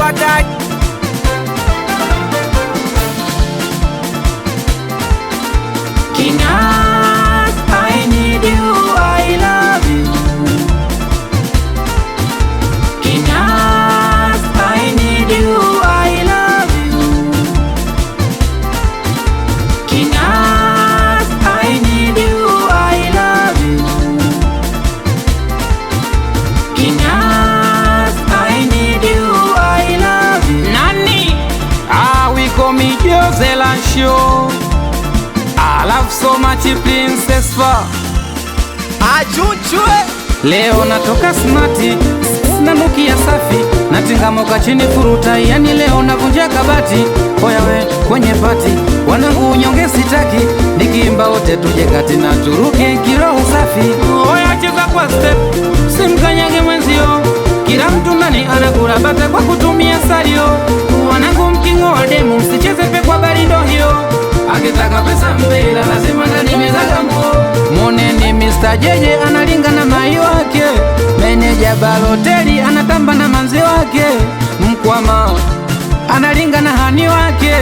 Swagger. King'at, I need you, I love you. King'at, I need you, I love you. King'at, I need you, I love you. King'at, I need you, I love you. Nani? We call me Jose Lancho. I love so much Princess Fa. Achuchwe Leo natoka smarti, nanukia safi, natingamoka chini furuta, yani leo navunja kabati. Hoya we kwenye pati, wanangu unyonge sitaki, nikiimba wote tuje kati na turuke kiroho safi. Hoya cheza kwa step, simkanyage mwenzio, kila mtu ndani anakula bata kwa kutumia salio. Wanangu mkingoa demu, msicheze pe kwa barindo hiyo, akitaka pesa mpela lazima ndani mezaga muo. Moneni Mr. Jeje analinga na mai wake, meneja Baloteli anatamba na manzi wake, Mkwama analinga na hani wake,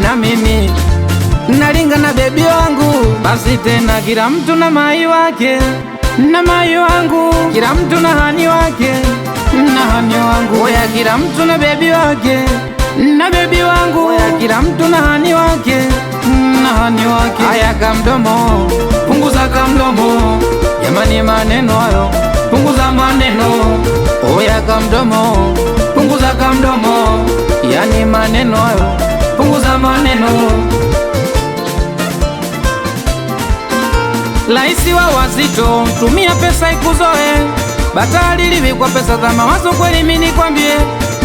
na mimi nalinga na bebi wangu. Basi tena kila mtu na mai wake, na mai wangu, kila mtu na hani wake, na hani wangu. Oya kila mtu na bebi wake, na bebi wangu. Oya kila mtu na hani wake, na hani wake. Aya kamdomo, punguza kamdomo, jamani maneno hayo, punguza maneno. Oya kamdomo, punguza kamdomo, yani maneno hayo, punguza maneno. Laisi wa wazito, tumia pesa ikuzoe, batali livi kwa pesa za mawazo kweli mini kwambie.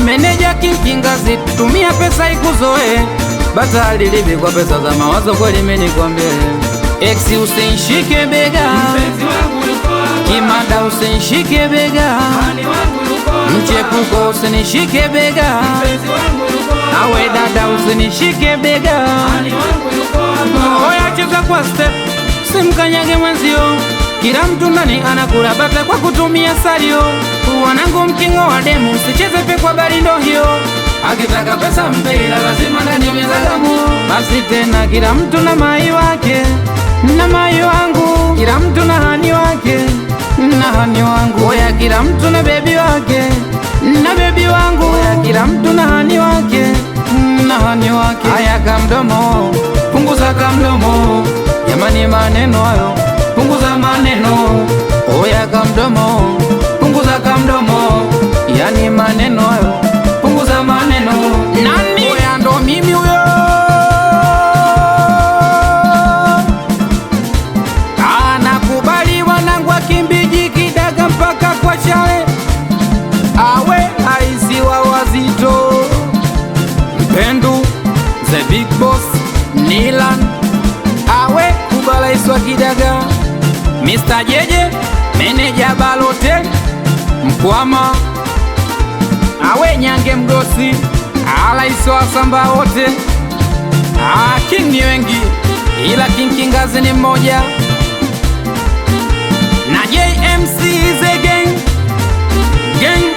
Meneja Kingazi, tumia pesa ikuzoe, batali livi kwa pesa za mawazo kweli mini kwambie. Exi usinshike bega, Kimada usinshike bega, Mchepuko usinishike bega, awe dada usinishike bega. Oya cheza kwa step, simkanyage mwenzio, kila mtu ndani anakula bata kwa kutumia salio. Wanangu mkingoa demu, msicheze pe kwa barindo hiyo, akitaka pesa mpela lazima ndani mezaga muo. Basi tena kila mtu na mai wake, na mai wangu, kila mtu na hani wake, na hani wangu. Oya kila mtu na bebi wake, na bebi wangu. Oya kila mtu na hani wake, na hani wake. Aya kamdomo, punguza kamdomo, jamani maneno hayo, punguza maneno. Oya kamdomo, punguza kamdomo, yani maneno hayo, punguza maneno. Nani? Oya ndo mimi huyo. Anakubali wanangu Kimbiji Kidaga mpaka kwa Chale, awe aisi wa wazito, Mpendu the big boss, Nilan awe kubala iswa Kidaga, Mr. Jeje meneja Baloteli, Mkwama awe Nyange Mgosi, ala iswa Samba wote. King ni wengi ila Kingazi ni mmoja, na JMC the gang, gang,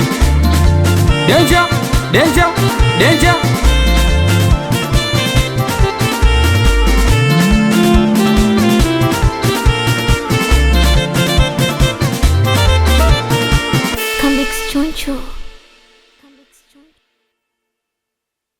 danger, danger, danger. Comics Choncho.